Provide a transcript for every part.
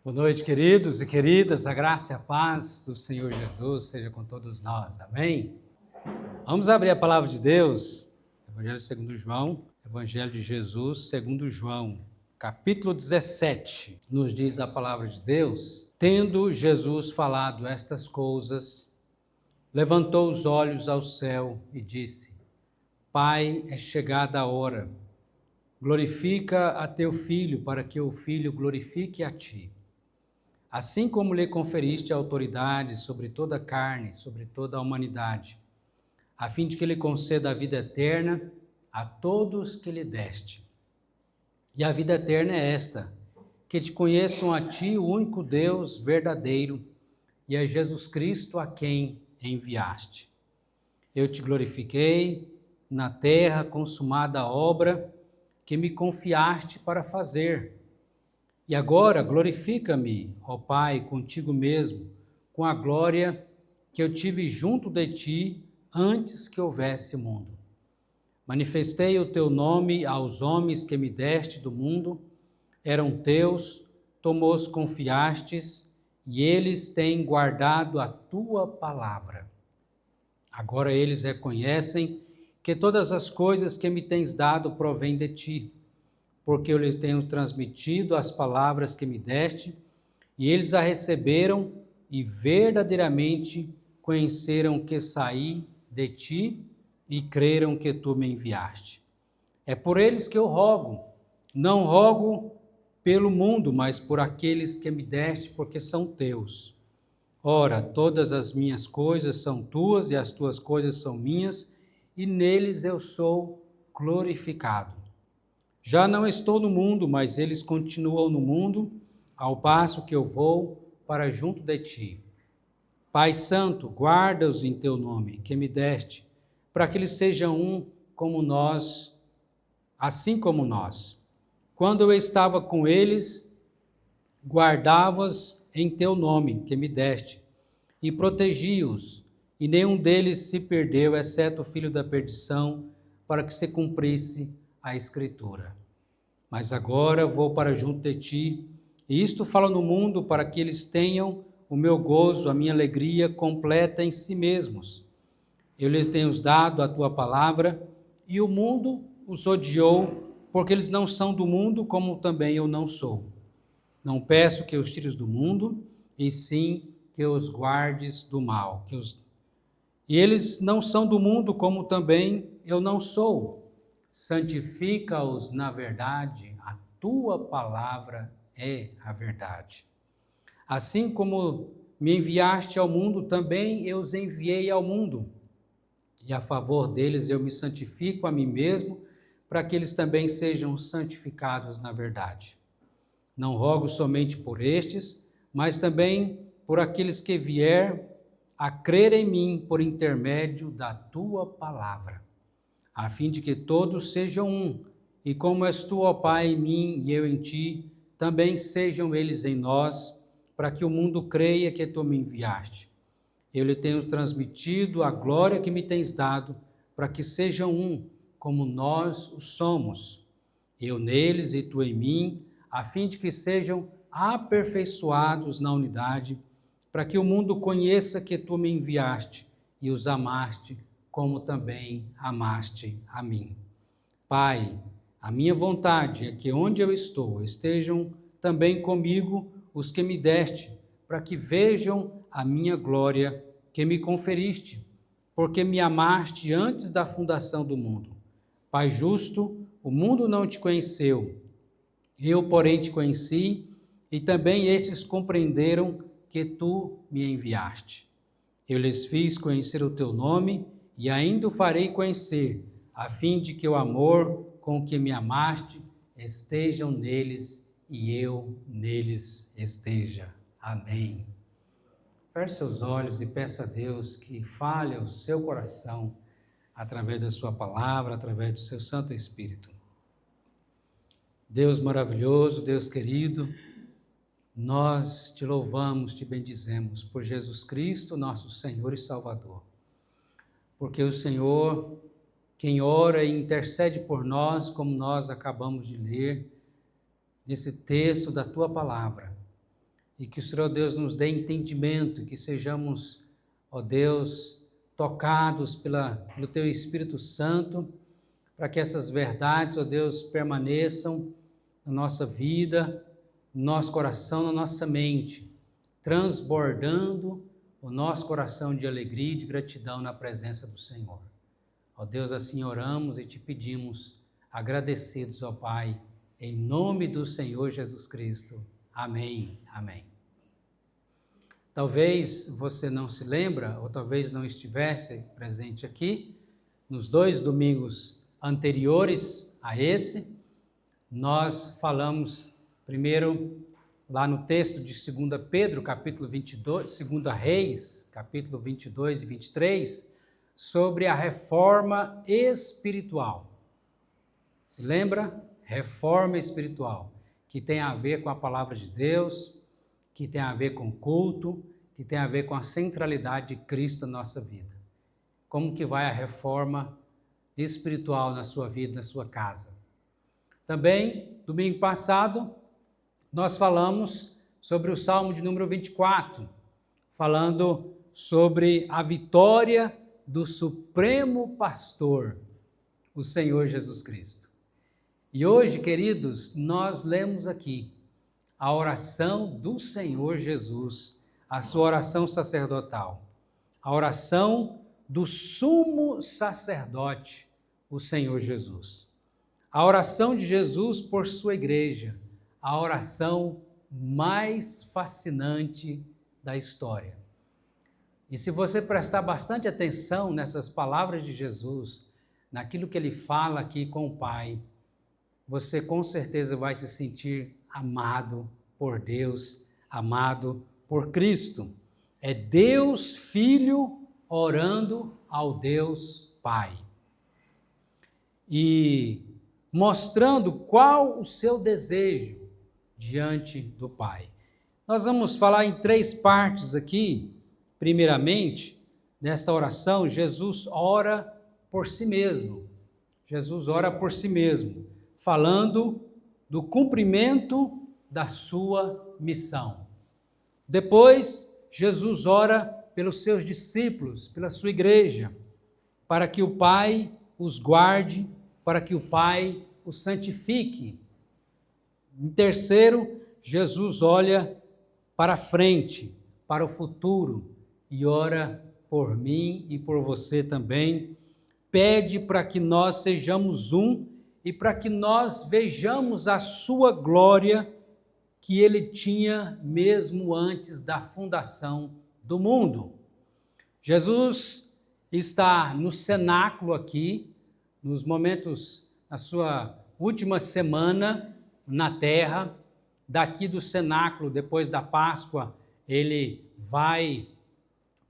Boa noite, queridos e queridas. A graça e a paz do Senhor Jesus seja com todos nós. Amém? Vamos abrir a palavra de Deus. Evangelho segundo João, Evangelho de Jesus segundo João, capítulo 17. Nos diz a palavra de Deus: tendo Jesus falado estas coisas, levantou os olhos ao céu e disse: Pai, é chegada a hora. Glorifica a teu Filho, para que o Filho glorifique a ti. Assim como lhe conferiste a autoridade sobre toda a carne, sobre toda a humanidade, a fim de que ele conceda a vida eterna a todos que lhe deste. E a vida eterna é esta, que te conheçam a ti, o único Deus verdadeiro, e a Jesus Cristo a quem enviaste. Eu te glorifiquei na terra, consumada a obra que me confiaste para fazer. E agora glorifica-me, ó Pai, contigo mesmo, com a glória que eu tive junto de ti antes que houvesse mundo. Manifestei o teu nome aos homens que me deste do mundo, eram teus, tu os confiastes, e eles têm guardado a tua palavra. Agora eles reconhecem que todas as coisas que me tens dado provêm de ti, porque eu lhes tenho transmitido as palavras que me deste, e eles a receberam e verdadeiramente conheceram que saí de ti e creram que tu me enviaste. É por eles que eu rogo, não rogo pelo mundo, mas por aqueles que me deste, porque são teus. Ora, todas as minhas coisas são tuas e as tuas coisas são minhas, e neles eu sou glorificado. Já não estou no mundo, mas eles continuam no mundo, ao passo que eu vou para junto de ti. Pai Santo, guarda-os em teu nome, que me deste, para que eles sejam um como nós, assim como nós. Quando eu estava com eles, guardava-os em teu nome, que me deste, e protegi-os, e nenhum deles se perdeu, exceto o filho da perdição, para que se cumprisse a Escritura. Mas agora vou para junto de ti, e isto falo no mundo para que eles tenham o meu gozo, a minha alegria completa em si mesmos. Eu lhes tenho dado a tua palavra, e o mundo os odiou, porque eles não são do mundo, como também eu não sou. Não peço que os tires do mundo, e sim que os guardes do mal. E eles não são do mundo, como também eu não sou. Santifica-os na verdade, a tua palavra é a verdade. Assim como me enviaste ao mundo, também eu os enviei ao mundo. E a favor deles eu me santifico a mim mesmo, para que eles também sejam santificados na verdade. Não rogo somente por estes, mas também por aqueles que vier a crer em mim por intermédio da tua palavra, a fim de que todos sejam um, e como és tu, ó Pai, em mim e eu em ti, também sejam eles em nós, para que o mundo creia que tu me enviaste. Eu lhe tenho transmitido a glória que me tens dado, para que sejam um, como nós o somos, eu neles e tu em mim, a fim de que sejam aperfeiçoados na unidade, para que o mundo conheça que tu me enviaste e os amaste, como também amaste a mim. Pai, a minha vontade é que onde eu estou, estejam também comigo os que me deste, para que vejam a minha glória que me conferiste, porque me amaste antes da fundação do mundo. Pai justo, o mundo não te conheceu, eu, porém, te conheci, e também estes compreenderam que tu me enviaste. Eu lhes fiz conhecer o teu nome, e ainda o farei conhecer, a fim de que o amor com que me amaste estejam neles e eu neles esteja. Amém. Feche seus olhos e peça a Deus que fale ao seu coração através da sua palavra, através do seu Santo Espírito. Deus maravilhoso, Deus querido, nós te louvamos, te bendizemos por Jesus Cristo, nosso Senhor e Salvador. Porque o Senhor, quem ora e intercede por nós, como nós acabamos de ler nesse texto da tua palavra, e que o Senhor Deus nos dê entendimento, e que sejamos, ó Deus, tocados pelo Teu Espírito Santo, para que essas verdades, ó Deus, permaneçam na nossa vida, no nosso coração, na nossa mente, transbordando o nosso coração de alegria e de gratidão na presença do Senhor. Ó Deus, assim oramos e te pedimos, agradecidos, ó Pai, em nome do Senhor Jesus Cristo. Amém. Amém. Talvez você não se lembra, ou talvez não estivesse presente aqui, nos 2 domingos anteriores a esse, nós falamos primeiro lá no texto de 2 Pedro, capítulo 22, 2 Reis, capítulo 22 e 23, sobre a reforma espiritual. Se lembra? Reforma espiritual, que tem a ver com a palavra de Deus, que tem a ver com o culto, que tem a ver com a centralidade de Cristo na nossa vida. Como que vai a reforma espiritual na sua vida, na sua casa? Também, domingo passado, nós falamos sobre o Salmo de número 24, falando sobre a vitória do Supremo Pastor, o Senhor Jesus Cristo. E hoje, queridos, nós lemos aqui a oração do Senhor Jesus, a sua oração sacerdotal, a oração do sumo sacerdote, o Senhor Jesus. A oração de Jesus por sua igreja, a oração mais fascinante da história. E se você prestar bastante atenção nessas palavras de Jesus, naquilo que ele fala aqui com o Pai, você com certeza vai se sentir amado por Deus, amado por Cristo. É Deus Filho orando ao Deus Pai. E mostrando qual o seu desejo diante do Pai. Nós vamos falar em 3 partes aqui. Primeiramente, nessa oração, Jesus ora por si mesmo. Jesus ora por si mesmo, falando do cumprimento da sua missão. Depois, Jesus ora pelos seus discípulos, pela sua igreja, para que o Pai os guarde, para que o Pai os santifique. Em terceiro, Jesus olha para frente, para o futuro, e ora por mim e por você também. Pede para que nós sejamos um e para que nós vejamos a sua glória que ele tinha mesmo antes da fundação do mundo. Jesus está no cenáculo aqui, nos momentos, na sua última semana na terra. Daqui do cenáculo, depois da Páscoa, ele vai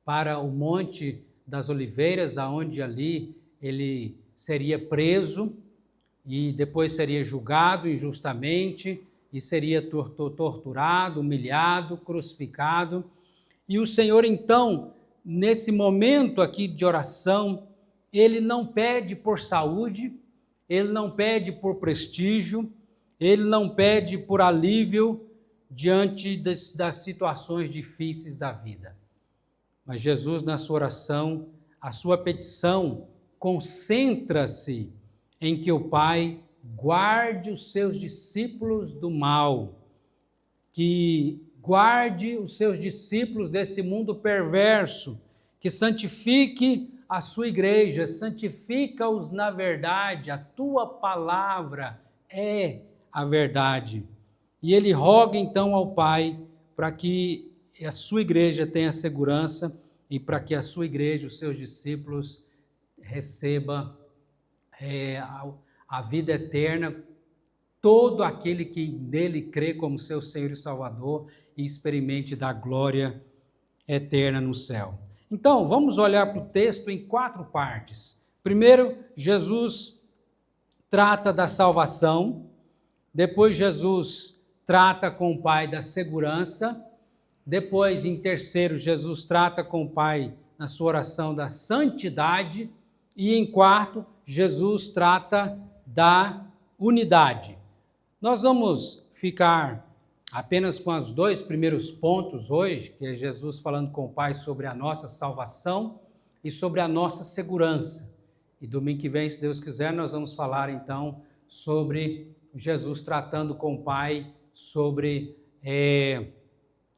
para o Monte das Oliveiras, aonde ali ele seria preso e depois seria julgado injustamente e seria torturado, humilhado, crucificado. E o Senhor, então, nesse momento aqui de oração, ele não pede por saúde, ele não pede por prestígio, ele não pede por alívio diante das situações difíceis da vida. Mas Jesus, na sua oração, a sua petição concentra-se em que o Pai guarde os seus discípulos do mal, que guarde os seus discípulos desse mundo perverso, que santifique a sua igreja, santifica-os na verdade, a tua palavra é a verdade. E ele roga então ao Pai para que a sua igreja tenha segurança e para que a sua igreja, os seus discípulos, receba a vida eterna, todo aquele que nele crê como seu Senhor e Salvador e experimente da glória eterna no céu. Então, vamos olhar para o texto em 4 partes. Primeiro, Jesus trata da salvação. Depois, Jesus trata com o Pai da segurança. Depois, em terceiro, Jesus trata com o Pai na sua oração da santidade. E em quarto, Jesus trata da unidade. Nós vamos ficar apenas com os dois primeiros pontos hoje, que é Jesus falando com o Pai sobre a nossa salvação e sobre a nossa segurança. E domingo que vem, se Deus quiser, nós vamos falar então sobre Jesus tratando com o Pai sobre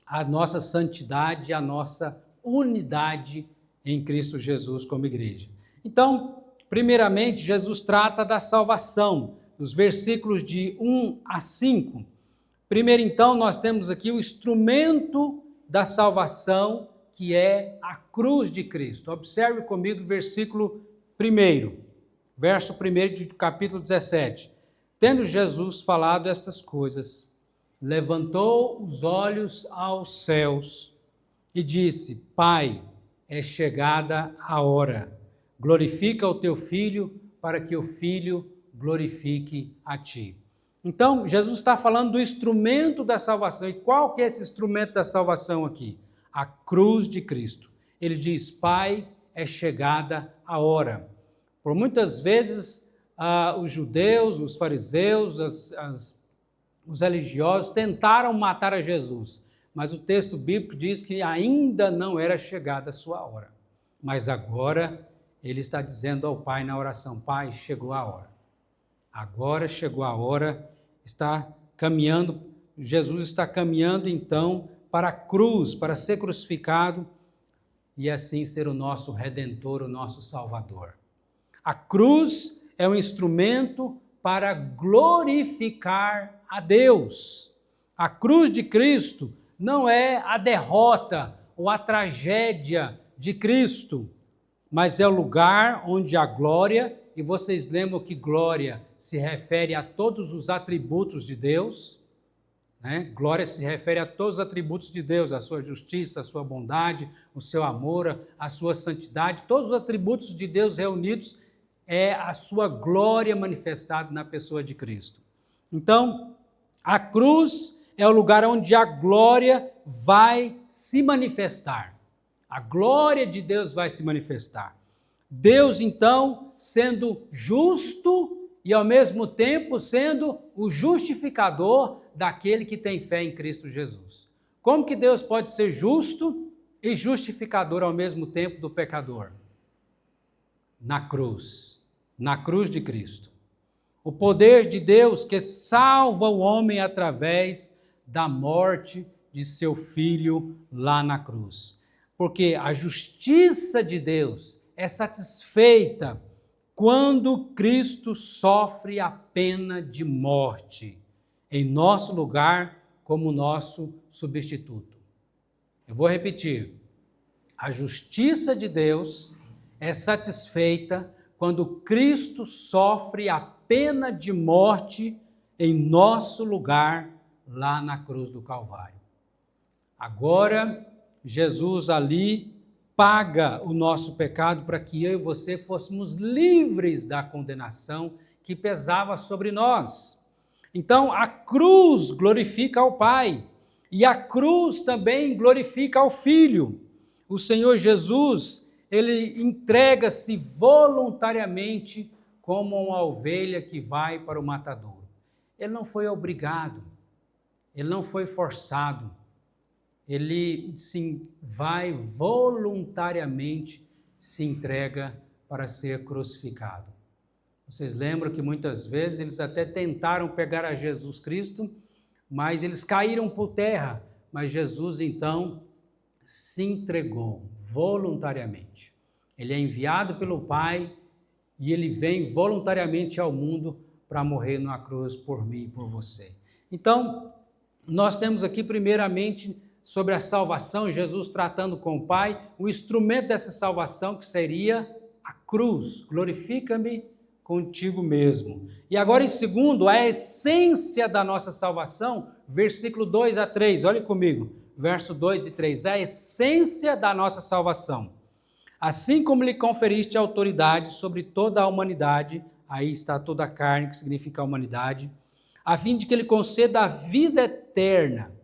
a nossa santidade, a nossa unidade em Cristo Jesus como igreja. Então, primeiramente, Jesus trata da salvação, nos versículos de 1 a 5. Primeiro, então, nós temos aqui o instrumento da salvação, que é a cruz de Cristo. Observe comigo o versículo 1, verso 1 do capítulo 17. Tendo Jesus falado estas coisas, levantou os olhos aos céus e disse: Pai, é chegada a hora. Glorifica o teu Filho, para que o Filho glorifique a ti. Então, Jesus está falando do instrumento da salvação. E qual que é esse instrumento da salvação aqui? A cruz de Cristo. Ele diz: Pai, é chegada a hora. Por muitas vezes, os judeus, os fariseus, os religiosos tentaram matar a Jesus, mas o texto bíblico diz que ainda não era chegada a sua hora. Mas agora ele está dizendo ao Pai na oração: Pai, chegou a hora. Agora chegou a hora, está caminhando, Jesus está caminhando então para a cruz, para ser crucificado e assim ser o nosso Redentor, o nosso Salvador. A cruz é um instrumento para glorificar a Deus. A cruz de Cristo não é a derrota ou a tragédia de Cristo, mas é o lugar onde a glória, e vocês lembram que glória se refere a todos os atributos de Deus, né? Glória se refere a todos os atributos de Deus, a sua justiça, a sua bondade, o seu amor, a sua santidade, todos os atributos de Deus reunidos é a sua glória manifestada na pessoa de Cristo. Então, a cruz é o lugar onde a glória vai se manifestar. A glória de Deus vai se manifestar. Deus, então, sendo justo e, ao mesmo tempo, sendo o justificador daquele que tem fé em Cristo Jesus. Como que Deus pode ser justo e justificador ao mesmo tempo do pecador? Na cruz de Cristo. O poder de Deus que salva o homem através da morte de seu filho lá na cruz. Porque a justiça de Deus é satisfeita quando Cristo sofre a pena de morte em nosso lugar como nosso substituto. Eu vou repetir. A justiça de Deus é satisfeita quando Cristo sofre a pena de morte em nosso lugar lá na cruz do Calvário. Agora, Jesus ali paga o nosso pecado para que eu e você fôssemos livres da condenação que pesava sobre nós. Então, a cruz glorifica ao Pai e a cruz também glorifica ao Filho. O Senhor Jesus, ele entrega-se voluntariamente como uma ovelha que vai para o matadouro. Ele não foi obrigado, ele não foi forçado. Ele sim vai voluntariamente, se entrega para ser crucificado. Vocês lembram que muitas vezes eles até tentaram pegar a Jesus Cristo, mas eles caíram por terra. Mas Jesus então se entregou voluntariamente. Ele é enviado pelo Pai e ele vem voluntariamente ao mundo para morrer numa cruz por mim e por você. Então, nós temos aqui primeiramente sobre a salvação, Jesus tratando com o Pai, o instrumento dessa salvação que seria a cruz. Glorifica-me contigo mesmo. E agora em segundo, a essência da nossa salvação, versículo 2 a 3, olhe comigo, verso 2 e 3, a essência da nossa salvação. Assim como lhe conferiste autoridade sobre toda a humanidade, aí está toda a carne, que significa a humanidade, a fim de que ele conceda a vida eterna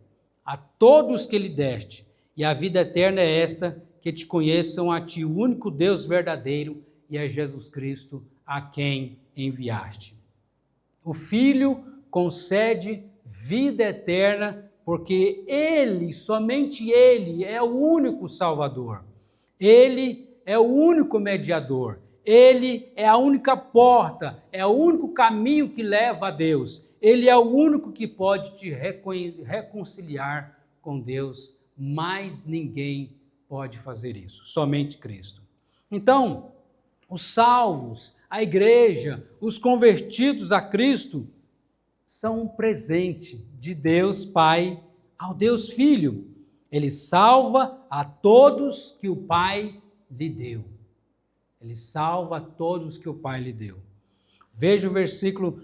a todos que lhe deste, e a vida eterna é esta, que te conheçam a ti, o único Deus verdadeiro, e a Jesus Cristo, a quem enviaste. O Filho concede vida eterna porque Ele, somente Ele, é o único Salvador. Ele é o único mediador. Ele é a única porta, é o único caminho que leva a Deus. Ele é o único que pode te reconciliar com Deus. Mais ninguém pode fazer isso, somente Cristo. Então, os salvos, a igreja, os convertidos a Cristo, são um presente de Deus Pai ao Deus Filho. Ele salva a todos que o Pai lhe deu. Ele salva a todos que o Pai lhe deu. Veja o versículo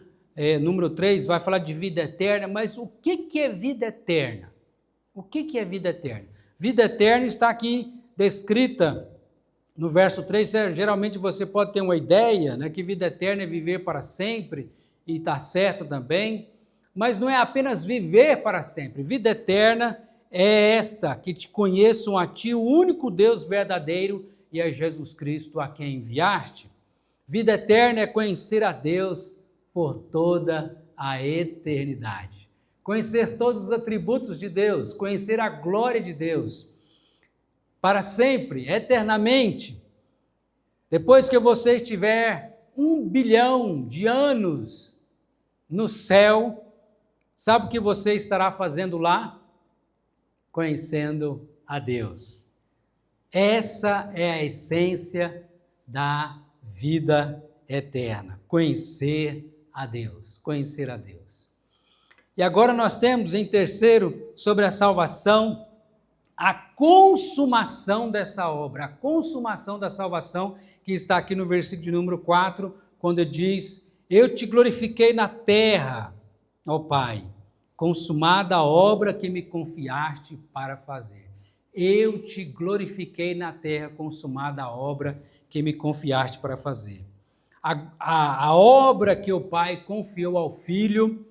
número 3, vai falar de vida eterna, mas o que é vida eterna? O que é vida eterna? Vida eterna está aqui descrita no verso 3, geralmente você pode ter uma ideia, né, que vida eterna é viver para sempre, e está certo também, mas não é apenas viver para sempre. Vida eterna é esta, que te conheçam a ti, o único Deus verdadeiro, e a Jesus Cristo a quem enviaste. Vida eterna é conhecer a Deus por toda a eternidade. Conhecer todos os atributos de Deus, conhecer a glória de Deus, para sempre, eternamente. Depois que você estiver 1 bilhão de anos no céu, sabe o que você estará fazendo lá? Conhecendo a Deus. Essa é a essência da vida eterna, conhecer a Deus, conhecer a Deus. E agora nós temos em terceiro, sobre a salvação, a consumação dessa obra, a consumação da salvação, que está aqui no versículo de número 4, quando diz: eu te glorifiquei na terra, ó Pai, consumada a obra que me confiaste para fazer. Eu te glorifiquei na terra, consumada a obra que me confiaste para fazer. A obra que o Pai confiou ao Filho,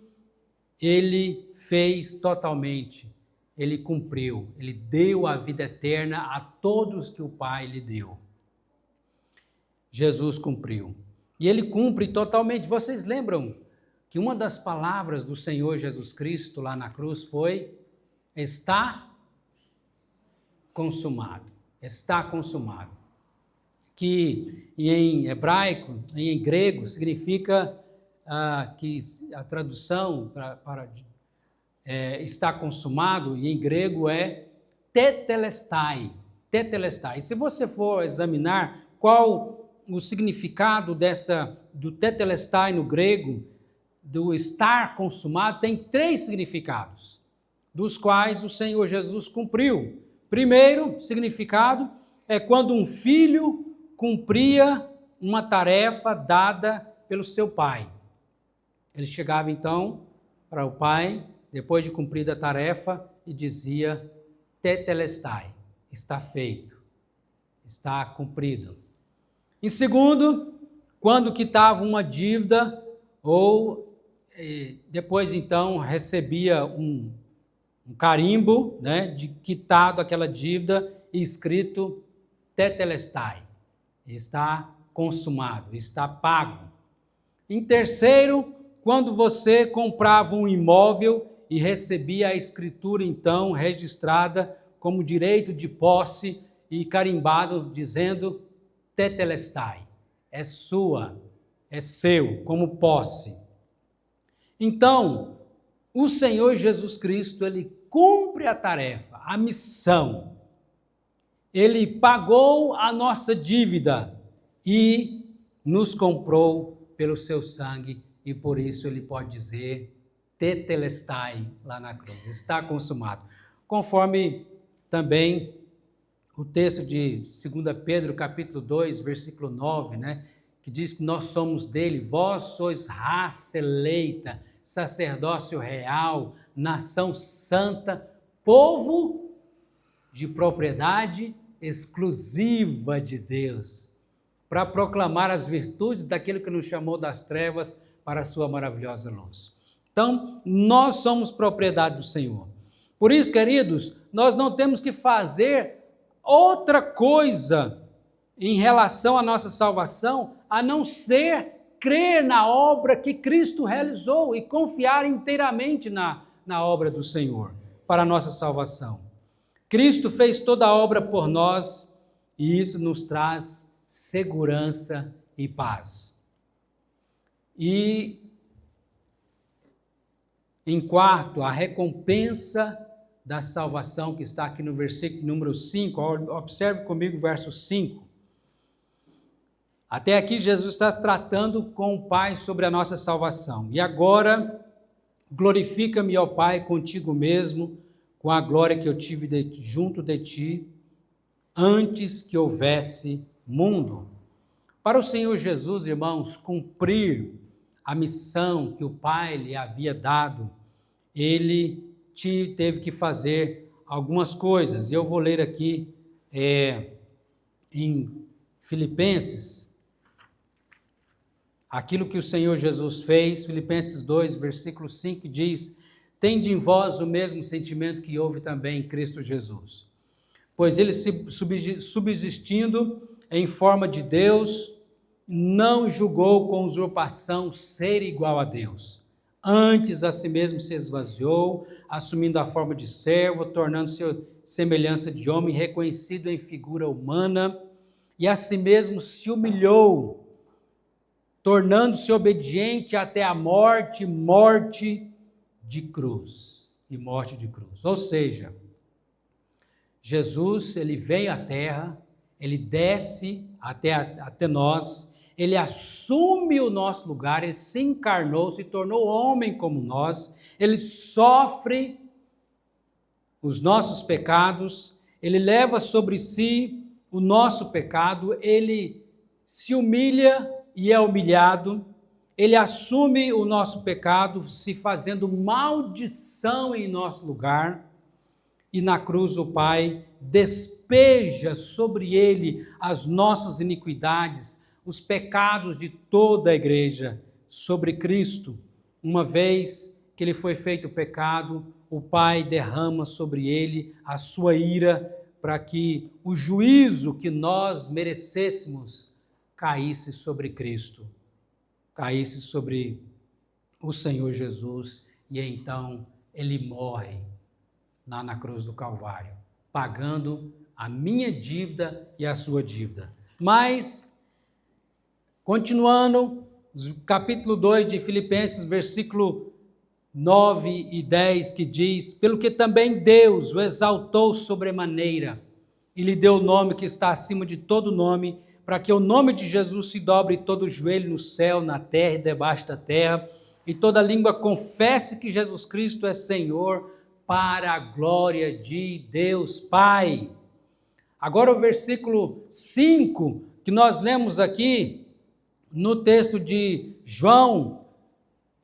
Ele fez totalmente, Ele cumpriu, Ele deu a vida eterna a todos que o Pai lhe deu. Jesus cumpriu. E Ele cumpre totalmente. Vocês lembram que uma das palavras do Senhor Jesus Cristo lá na cruz foi: está consumado, está consumado, que em hebraico, em grego, significa que a tradução para está consumado, e em grego é tetelestai, tetelestai. E se você for examinar qual o significado do tetelestai no grego, do estar consumado, tem 3 significados, dos quais o Senhor Jesus cumpriu. Primeiro significado é quando um filho cumpria uma tarefa dada pelo seu pai. Ele chegava então para o pai, depois de cumprida a tarefa, e dizia: tetelestai, está feito, está cumprido. Em segundo, quando quitava uma dívida, ou depois então recebia um carimbo, né, de quitado aquela dívida e escrito tetelestai, está consumado, está pago. Em terceiro, quando você comprava um imóvel e recebia a escritura então registrada como direito de posse e carimbado dizendo tetelestai, é sua, é seu, como posse. Então, o Senhor Jesus Cristo, Ele cumpre a tarefa, a missão. Ele pagou a nossa dívida e nos comprou pelo seu sangue, e por isso Ele pode dizer tetelestai lá na cruz, está consumado. Conforme também o texto de 2 Pedro, capítulo 2, versículo 9, né, que diz que nós somos dele, vós sois raça eleita, sacerdócio real, nação santa, povo de propriedade exclusiva de Deus, para proclamar as virtudes daquele que nos chamou das trevas para a sua maravilhosa luz. Então, nós somos propriedade do Senhor. Por isso, queridos, nós não temos que fazer outra coisa em relação à nossa salvação, a não ser crer na obra que Cristo realizou e confiar inteiramente na obra do Senhor. para a nossa salvação. Cristo fez toda a obra por nós e isso nos traz segurança e paz. E, em quarto, a recompensa da salvação, que está aqui no versículo número 5. Observe comigo o verso 5. Até aqui Jesus está tratando com o Pai sobre a nossa salvação. E agora, glorifica-me, ó Pai, contigo mesmo, com a glória que eu tive junto de ti, antes que houvesse mundo. Para o Senhor Jesus, irmãos, cumprir a missão que o Pai lhe havia dado, ele teve que fazer algumas coisas. Eu vou ler aqui em Filipenses, aquilo que o Senhor Jesus fez. Filipenses 2, versículo 5 diz: tende em vós o mesmo sentimento que houve também em Cristo Jesus. Pois ele, subsistindo em forma de Deus, não julgou com usurpação ser igual a Deus. Antes a si mesmo se esvaziou, assumindo a forma de servo, tornando-se semelhança de homem, reconhecido em figura humana, e a si mesmo se humilhou, tornando-se obediente até a morte, morte de cruz. Ou seja, Jesus, ele veio à terra, ele desce até nós, ele assume o nosso lugar, ele se encarnou, se tornou homem como nós, ele sofre os nossos pecados, ele leva sobre si o nosso pecado, ele se humilha e é humilhado, ele assume o nosso pecado, se fazendo maldição em nosso lugar, e na cruz o Pai despeja sobre ele as nossas iniquidades, os pecados de toda a igreja sobre Cristo. Uma vez que ele foi feito pecado, o Pai derrama sobre ele a sua ira, para que o juízo que nós merecêssemos caísse sobre Cristo, caísse sobre o Senhor Jesus, e então ele morre lá na cruz do Calvário, pagando a minha dívida e a sua dívida. Mas, continuando, capítulo 2 de Filipenses, versículo 9 e 10, que diz: pelo que também Deus o exaltou sobremaneira, e lhe deu o nome que está acima de todo nome, para que o nome de Jesus se dobre todo o joelho no céu, na terra e debaixo da terra, e toda língua confesse que Jesus Cristo é Senhor, para a glória de Deus Pai. Agora o versículo 5, que nós lemos aqui, no texto de João: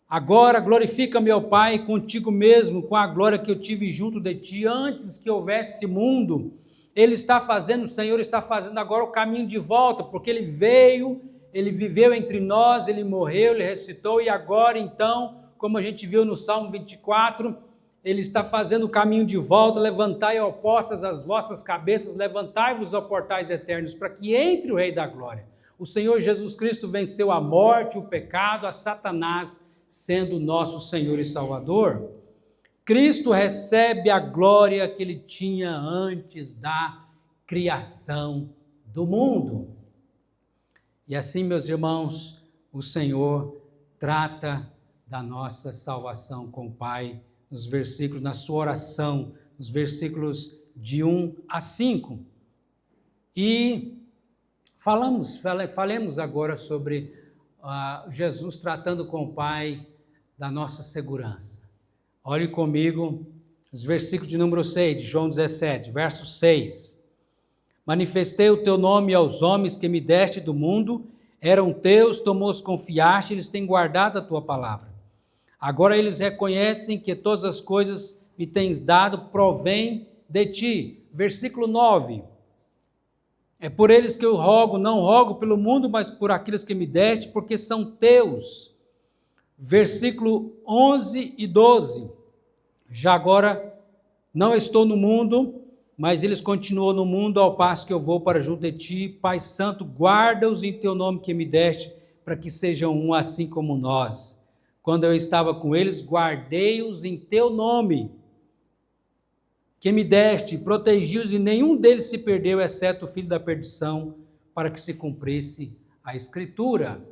agora glorifica-me, ó Pai, contigo mesmo, com a glória que eu tive junto de ti, antes que houvesse mundo. Ele está fazendo, o Senhor está fazendo agora o caminho de volta, porque ele veio, ele viveu entre nós, ele morreu, ele ressuscitou, e agora então, como a gente viu no Salmo 24, ele está fazendo o caminho de volta. Levantai, ó portas, as vossas cabeças, levantai-vos, ó portais eternos, para que entre o Rei da Glória. O Senhor Jesus Cristo venceu a morte, o pecado, a Satanás, sendo nosso Senhor e Salvador. Cristo recebe a glória que ele tinha antes da criação do mundo. E assim, meus irmãos, o Senhor trata da nossa salvação com o Pai, nos versículos, na sua oração, nos versículos de 1 a 5. E falemos agora sobre Jesus tratando com o Pai da nossa segurança. Olhe comigo os versículos de número 6, de João 17, verso 6. Manifestei o teu nome aos homens que me deste do mundo, eram teus, tu os confiaste, eles têm guardado a tua palavra. Agora eles reconhecem que todas as coisas me tens dado provém de ti. Versículo 9. É por eles que eu rogo, não rogo pelo mundo, mas por aqueles que me deste, porque são teus. Versículo 11 e 12. Já agora não estou no mundo, mas eles continuam no mundo, ao passo que eu vou para junto de ti. Pai Santo, guarda-os em teu nome que me deste, para que sejam um assim como nós. Quando eu estava com eles, guardei-os em teu nome. que me deste, protegi-os e nenhum deles se perdeu, exceto o filho da perdição, para que se cumprisse a Escritura.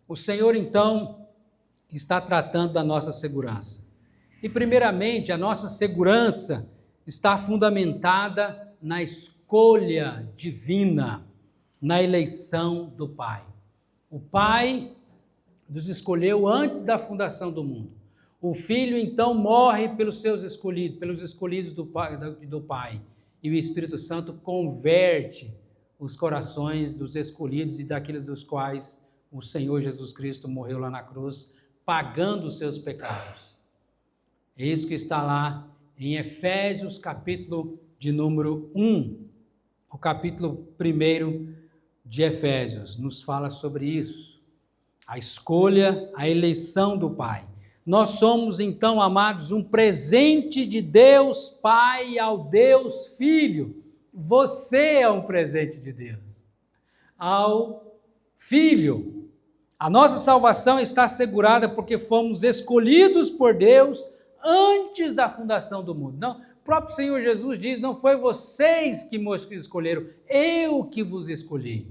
O Senhor, então, está tratando da nossa segurança. E, primeiramente, a nossa segurança está fundamentada na escolha divina, na eleição do Pai. O Pai nos escolheu antes da fundação do mundo. O Filho, então, morre pelos seus escolhidos, pelos escolhidos do Pai. E o Espírito Santo converte os corações dos escolhidos e daqueles dos quais o Senhor Jesus Cristo morreu lá na cruz, pagando os seus pecados. É isso que está lá em Efésios, capítulo de número 1. O capítulo 1 de Efésios nos fala sobre isso. A escolha, a eleição do Pai. Nós somos, então, amados, um presente de Deus Pai ao Deus Filho. Você é um presente de Deus ao Filho. A nossa salvação está assegurada porque fomos escolhidos por Deus antes da fundação do mundo. Não, o próprio Senhor Jesus diz, não foi vocês que me escolheram, eu que vos escolhi.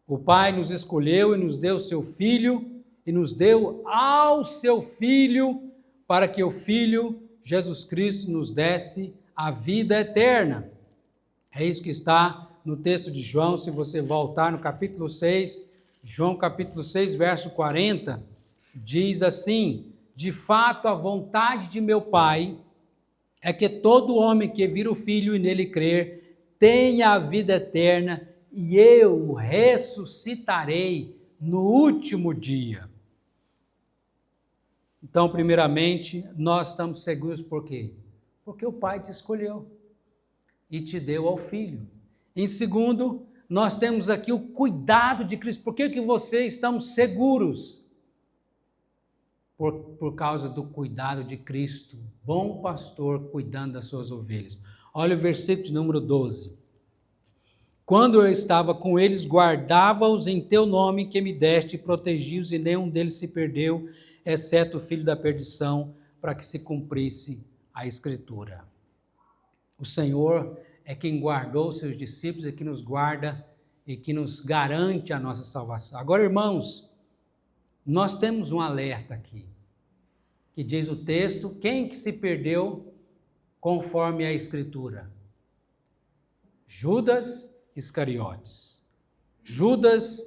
O Pai nos escolheu e nos deu seu Filho, e nos deu ao seu Filho, para que o Filho, Jesus Cristo, nos desse a vida eterna. É isso que está no texto de João, se você voltar no capítulo 6, João capítulo 6, verso 40, diz assim, de fato a vontade de meu Pai é que todo homem que vir o Filho e nele crer, tenha a vida eterna, e eu o ressuscitarei no último dia. Então, primeiramente, nós estamos seguros por quê? Porque o Pai te escolheu e te deu ao Filho. Em segundo, nós temos aqui o cuidado de Cristo. Por que vocês estão seguros? Por causa do cuidado de Cristo, bom pastor cuidando das suas ovelhas. Olha o versículo de número 12. Quando eu estava com eles, guardava-os em teu nome que me deste, protegi-os e nenhum deles se perdeu, exceto o filho da perdição, para que se cumprisse a Escritura. O Senhor é quem guardou os seus discípulos, é quem nos guarda e que nos garante a nossa salvação. Agora, irmãos, nós temos um alerta aqui, que diz o texto, quem que se perdeu conforme a Escritura? Judas Iscariotes. Judas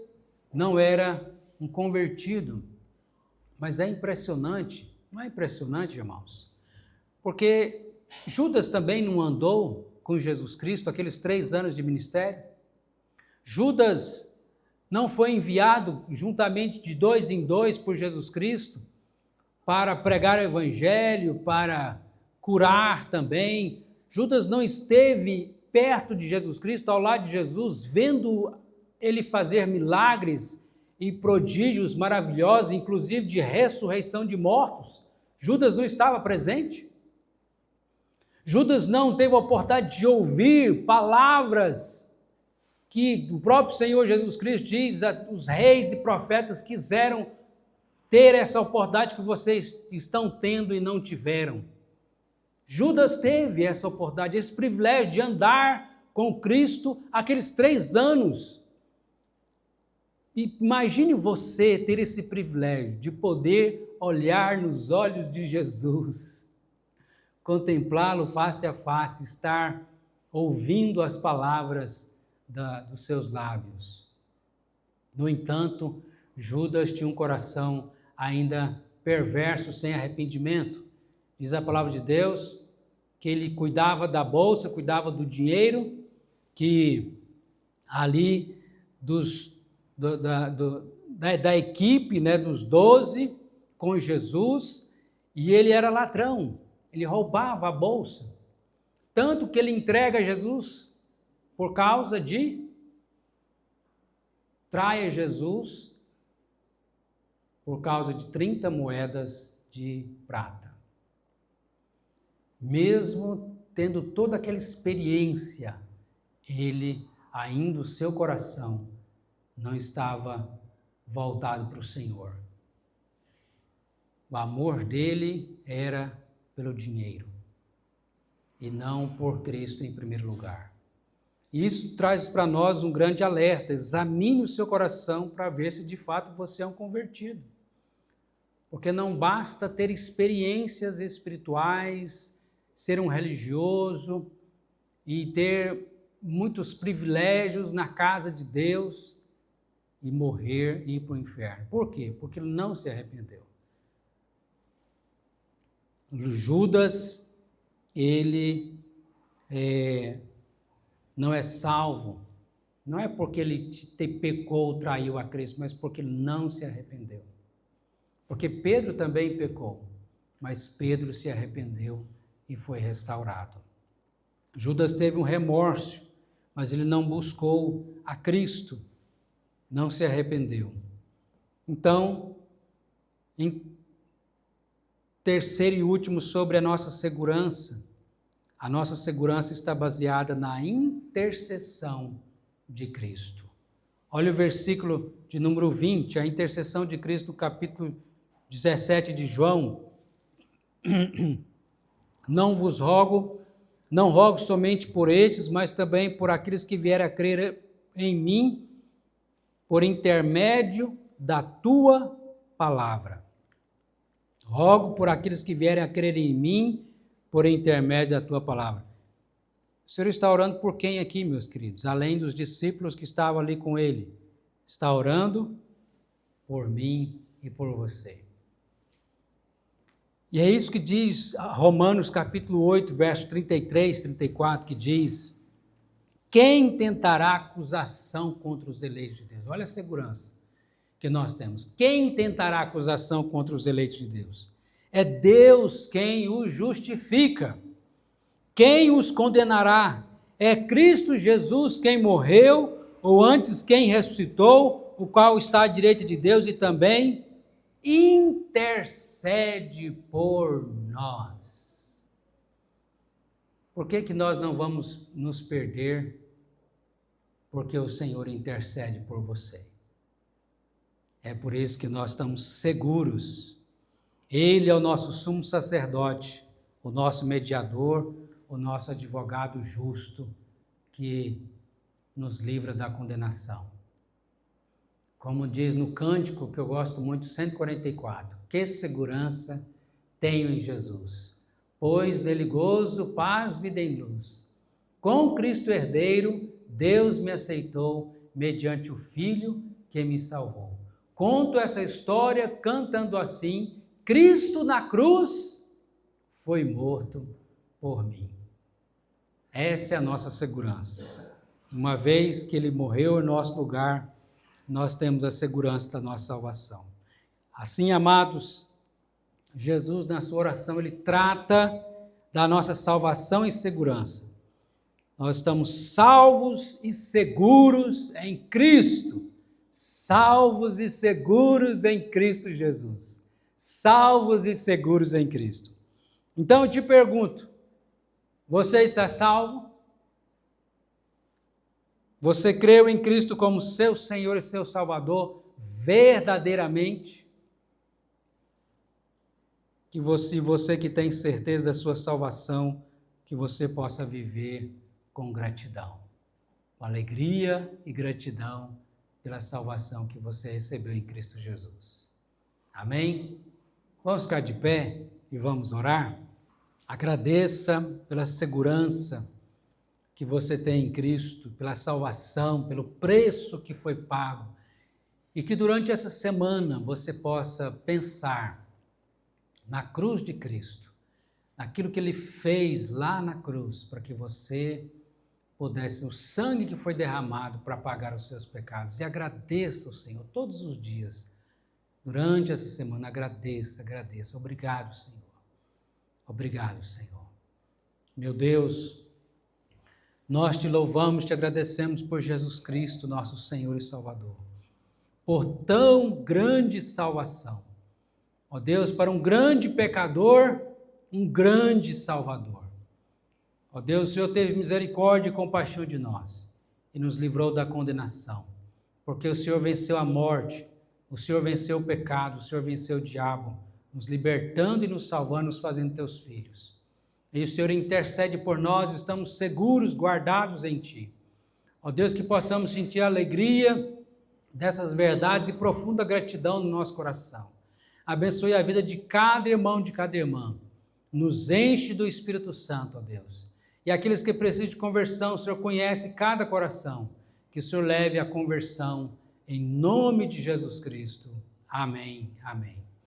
não era um convertido, mas é impressionante, não é impressionante, irmãos? Porque Judas também não andou com Jesus Cristo aqueles 3 anos de ministério. Judas não foi enviado juntamente de 2 em 2 por Jesus Cristo para pregar o evangelho, para curar também. Judas não esteve perto de Jesus Cristo, ao lado de Jesus, vendo ele fazer milagres e prodígios maravilhosos, inclusive de ressurreição de mortos. Judas não estava presente. Judas não teve a oportunidade de ouvir palavras que o próprio Senhor Jesus Cristo diz, os reis e profetas quiseram ter essa oportunidade que vocês estão tendo e não tiveram. Judas teve essa oportunidade, esse privilégio de andar com Cristo aqueles 3 anos. E imagine você ter esse privilégio de poder olhar nos olhos de Jesus, contemplá-lo face a face, estar ouvindo as palavras dos seus lábios. No entanto, Judas tinha um coração ainda perverso, sem arrependimento. Diz a palavra de Deus que ele cuidava da bolsa, cuidava do dinheiro, que ali da equipe, né, dos 12 com Jesus, e ele era ladrão, ele roubava a bolsa. Tanto que ele entrega Jesus por causa de traia Jesus por causa de 30 moedas de prata. Mesmo tendo toda aquela experiência, ele, ainda o seu coração, não estava voltado para o Senhor. O amor dele era pelo dinheiro. e não por Cristo em primeiro lugar. E isso traz para nós um grande alerta. Examine o seu coração para ver se de fato você é um convertido. Porque não basta ter experiências espirituais, ser um religioso e ter muitos privilégios na casa de Deus e morrer e ir para o inferno. Por quê? Porque ele não se arrependeu. Judas, ele não é salvo, não é porque ele pecou, traiu a Cristo, mas porque ele não se arrependeu. Porque Pedro também pecou, mas Pedro se arrependeu e foi restaurado. Judas teve um remorso, mas ele não buscou a Cristo, não se arrependeu. Então, em terceiro e último, sobre a nossa segurança está baseada na intercessão de Cristo. Olha o versículo de número 20, a intercessão de Cristo no capítulo 17 de João. Não rogo somente por estes, mas também por aqueles que vierem a crer em mim, por intermédio da tua palavra. Rogo por aqueles que vierem a crer em mim, por intermédio da tua palavra. O Senhor está orando por quem aqui, meus queridos? Além dos discípulos que estavam ali com ele. Está orando por mim e por você. E é isso que diz Romanos capítulo 8, verso 33, 34, que diz: quem tentará acusação contra os eleitos de Deus? Olha a segurança que nós temos. Quem tentará acusação contra os eleitos de Deus? É Deus quem os justifica. Quem os condenará? É Cristo Jesus quem morreu, ou antes quem ressuscitou, o qual está à direita de Deus e também intercede por nós. Por que nós não vamos nos perder? Porque o Senhor intercede por você. É por isso que nós estamos seguros. Ele é o nosso sumo sacerdote, o nosso mediador, o nosso advogado justo, que nos livra da condenação. Como diz no cântico, que eu gosto muito, 144, que segurança tenho em Jesus, pois nele gozo, paz, vida em luz. Com Cristo herdeiro, Deus me aceitou, mediante o Filho que me salvou. Conto essa história cantando assim: Cristo na cruz foi morto por mim. Essa é a nossa segurança. Uma vez que ele morreu em nosso lugar, nós temos a segurança da nossa salvação. Assim, amados, Jesus, na sua oração, ele trata da nossa salvação e segurança. Nós estamos salvos e seguros em Cristo. Salvos e seguros em Cristo Jesus. Salvos e seguros em Cristo. Então eu te pergunto, você está salvo? Você creu em Cristo como seu Senhor e seu Salvador verdadeiramente? Que você que tem certeza da sua salvação, que você possa viver com gratidão, com alegria e gratidão pela salvação que você recebeu em Cristo Jesus. Amém? Vamos ficar de pé e vamos orar? Agradeça pela segurança que você tem em Cristo, pela salvação, pelo preço que foi pago, e que durante essa semana você possa pensar na cruz de Cristo, naquilo que Ele fez lá na cruz, para que você pudesse, o sangue que foi derramado para pagar os seus pecados, e agradeça ao Senhor todos os dias, durante essa semana, agradeça. Obrigado, Senhor. Obrigado, Senhor. Meu Deus, nós te louvamos, te agradecemos por Jesus Cristo, nosso Senhor e Salvador, por tão grande salvação. Ó Deus, para um grande pecador, um grande Salvador. Ó Deus, o Senhor teve misericórdia e compaixão de nós e nos livrou da condenação, porque o Senhor venceu a morte, o Senhor venceu o pecado, o Senhor venceu o diabo, nos libertando e nos salvando, nos fazendo teus filhos. e o Senhor intercede por nós, estamos seguros, guardados em Ti. Ó Deus, que possamos sentir a alegria dessas verdades e profunda gratidão no nosso coração. Abençoe a vida de cada irmão, de cada irmã. Nos enche do Espírito Santo, ó Deus. E aqueles que precisam de conversão, o Senhor conhece cada coração. Que o Senhor leve a conversão em nome de Jesus Cristo. Amém. Amém.